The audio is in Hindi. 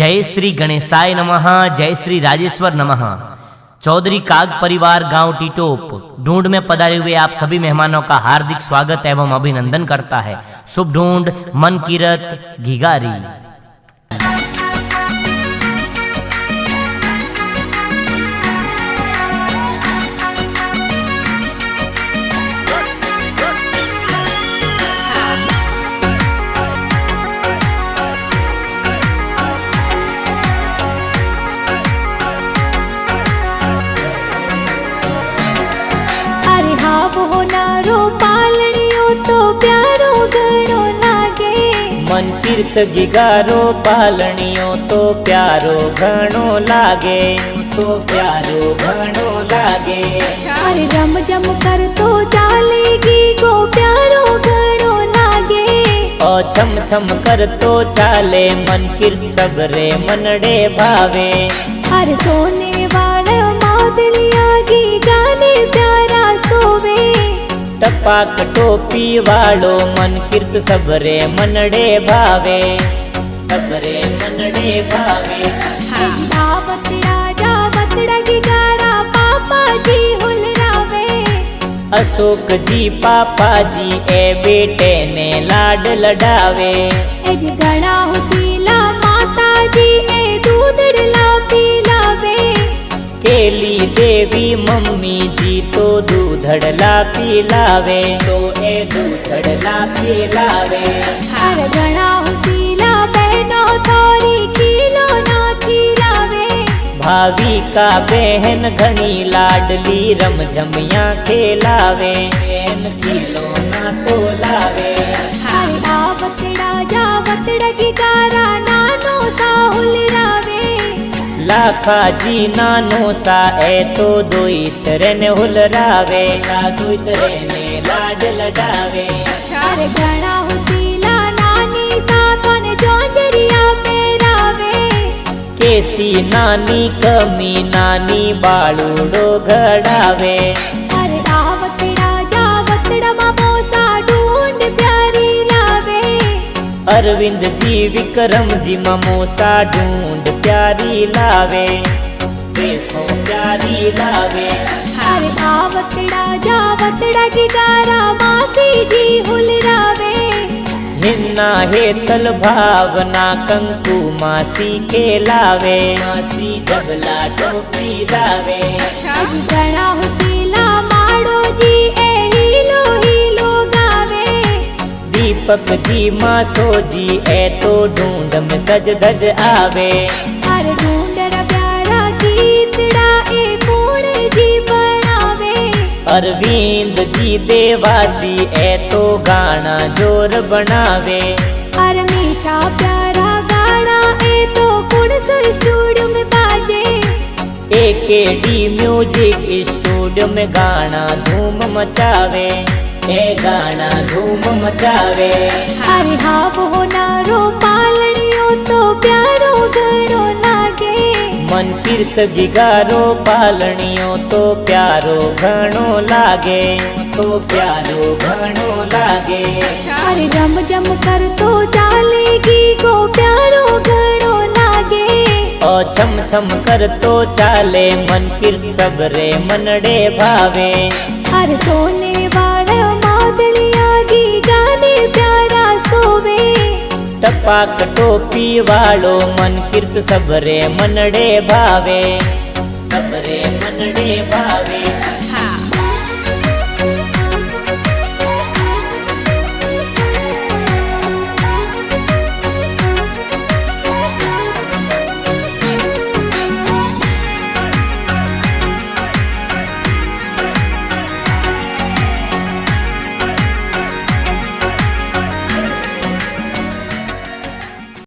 जय श्री गणेशाय नमः। जय श्री राजेश्वर नमः। चौधरी काग परिवार गांव टीटोप ढूंढ में पधारे हुए आप सभी मेहमानों का हार्दिक स्वागत एवं अभिनंदन करता है। शुभ ढूंढ मन कीरत घिगारी। मन कीर्त घिगारो पालणियो तो प्यारो घणो लागे, तो प्यारो घणो लागे। अरे रम जम कर तो चालेगी गो प्यारो घणो लागे। ओ छम छम कर तो चाले मन कीर्त सबरे मनडे भावे। अरे सोने वाला मादलिया गी गाने प्यारा सोवे। टपाक टोपी वालो मन कीर्त सबरे मनडे भावे, सबरे मनडे भावे। बतड़ा घिगारा पापा जी हुलरावे। अशोक जी पापा जी ए बेटे ने लाड लडावे। एज घणा हुसीला माता जी ए दूधड़ला पिलावे। केली देवी मम्मी जी तो दूधड़ला पिलावे, तो ए दूधड़ला पिलावे। हर घणा हुसीला बहनो थोरी खीलो ना खिलावे। भाभी का बहन घनी लाडली रमझमिया खेलावे, बहन खिलो ना तो लावे। हर बतड़ा घिगारा नानो सा हुलरावे। लाखा जी नानो सा ए तो दोई तरह ने हुलरावे, सा दोई तरह ने लाड लडावे। अरे घणा हुसीला नानी सा कौन जोंजरिया पेरावे। केसी नानी कमी नानी बाळूडो घडावे। अरे बतड़ा मामोसा ढूंढ प्यारी लावे। अरविंद जी विक्रम जी ममोसा ढूंढ प्यारी लावे, बेसों प्यारी लावे। अरे बतड़ा घिगारा मासी जी हुलरावे। हिन्ना हेतल भावना कंकु मासी के लावे, मासी जबला टोपी लावे। घणा हुसीला माड़ो जी ए हीलो हीलो गावे। दीपक जी मासो जी ए तो ढूंढ में सज धज आवे। अरे ढूंढर प्यारा गीतड़ा ए पूर्ण जी बनावे। अरविंद जी देवासी ए तो गाना जोर बनावे। अरे मीठा प्यारा गाना ए तो कुणस स्टूडियो में बाजे। एकेडी म्यूजिक स्टूडियो में गाना धूम मचावे, ए गाना धूम मचावे। अरे वो नारो पालणियो तो प्यारो घणो लागे। मन कीर्त घिगारो पालणियो तो प्यारो घणो लागे, तो प्यारो घणो लागे। अरे रम जम कर तो चालेगी गो प्यारो घणो लागे। ओ छम छम कर तो चाले मन कीर्त सबरे मनडे भावे। अरे सोने वाला मादलिया गी गाने प्यारा सोवे। टपाक टोपी वालो मन कीर्त सबरे मनडे भावे, सबरे मनडे भावे।